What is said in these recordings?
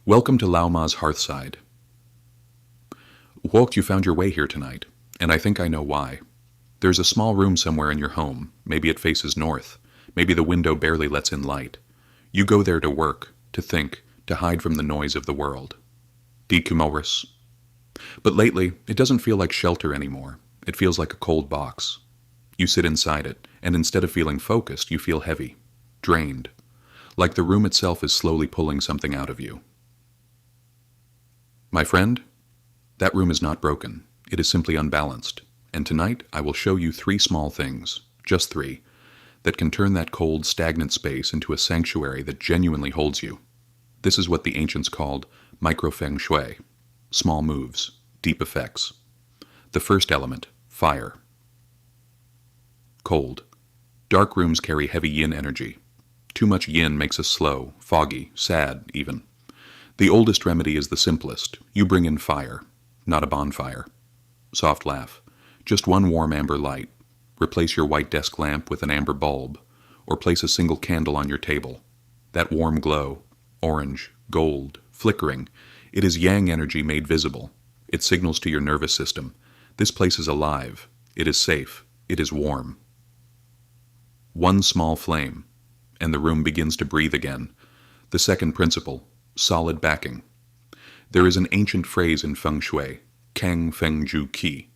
Welcome to Lao Ma's Hearthside. Woke, you found your way here tonight, and I think I know why. There's a small room somewhere in your home. Maybe it faces north. Maybe the window barely lets in light. You go there to work, to think, to hide from the noise of the world. Decumulus. But lately, it doesn't feel like shelter anymore. It feels like a cold box. You sit inside it, and instead of feeling focused, you feel heavy, drained, like the room itself is slowly pulling something out of you. My friend, that room is not broken. It is simply unbalanced. And tonight, I will show you 3 small things, just 3, that can turn that cold, stagnant space into a sanctuary that genuinely holds you. This is what the ancients called Micro-Feng Shui, small moves, deep effects. The first element, fire. Cold. Dark rooms carry heavy yin energy. Too much yin makes us slow, foggy, sad, even. The oldest remedy is the simplest. You bring in fire, not a bonfire. Soft laugh. Just one warm amber light. Replace your white desk lamp with an amber bulb, or place a single candle on your table. That warm glow, orange, gold, flickering, it is yang energy made visible. It signals to your nervous system. This place is alive. It is safe. It is warm. One small flame, and the room begins to breathe again. The second principle, solid backing. There is an ancient phrase in Feng Shui, Kang Feng Ju Qi.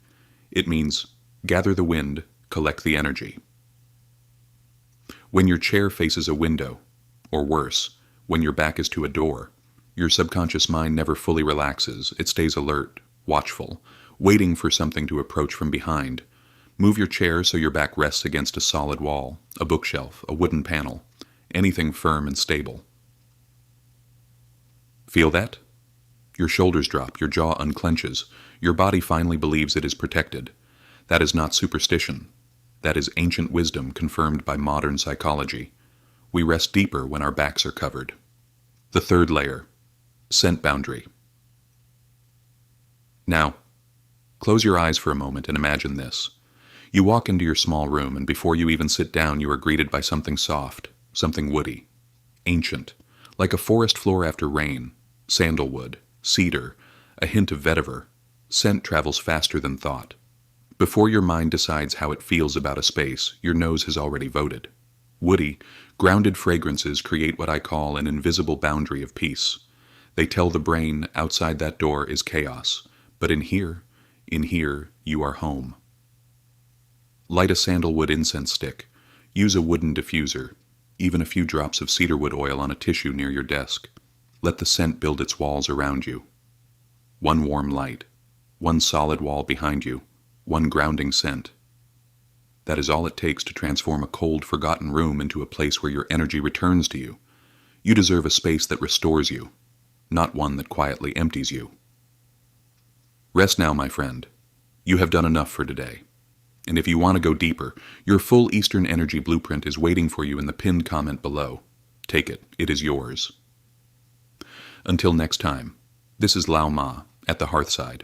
It means, gather the wind, collect the energy. When your chair faces a window, or worse, when your back is to a door, your subconscious mind never fully relaxes. It stays alert, watchful, waiting for something to approach from behind. Move your chair so your back rests against a solid wall, a bookshelf, a wooden panel, anything firm and stable. Feel that? Your shoulders drop, your jaw unclenches, your body finally believes it is protected. That is not superstition. That is ancient wisdom confirmed by modern psychology. We rest deeper when our backs are covered. The third layer, scent boundary. Now, close your eyes for a moment and imagine this. You walk into your small room, and before you even sit down, you are greeted by something soft, something woody, ancient, like a forest floor after rain, sandalwood, cedar, a hint of vetiver. Scent travels faster than thought. Before your mind decides how it feels about a space, your nose has already voted. Woody, grounded fragrances create what I call an invisible boundary of peace. They tell the brain outside that door is chaos, but in here, you are home. Light a sandalwood incense stick. Use a wooden diffuser, even a few drops of cedarwood oil on a tissue near your desk. Let the scent build its walls around you. One warm light, one solid wall behind you, one grounding scent. That is all it takes to transform a cold, forgotten room into a place where your energy returns to you. You deserve a space that restores you, not one that quietly empties you. Rest now, my friend. You have done enough for today. And if you want to go deeper, your full Eastern energy blueprint is waiting for you in the pinned comment below. Take it. It is yours. Until next time, this is Lao Ma at the Hearthside.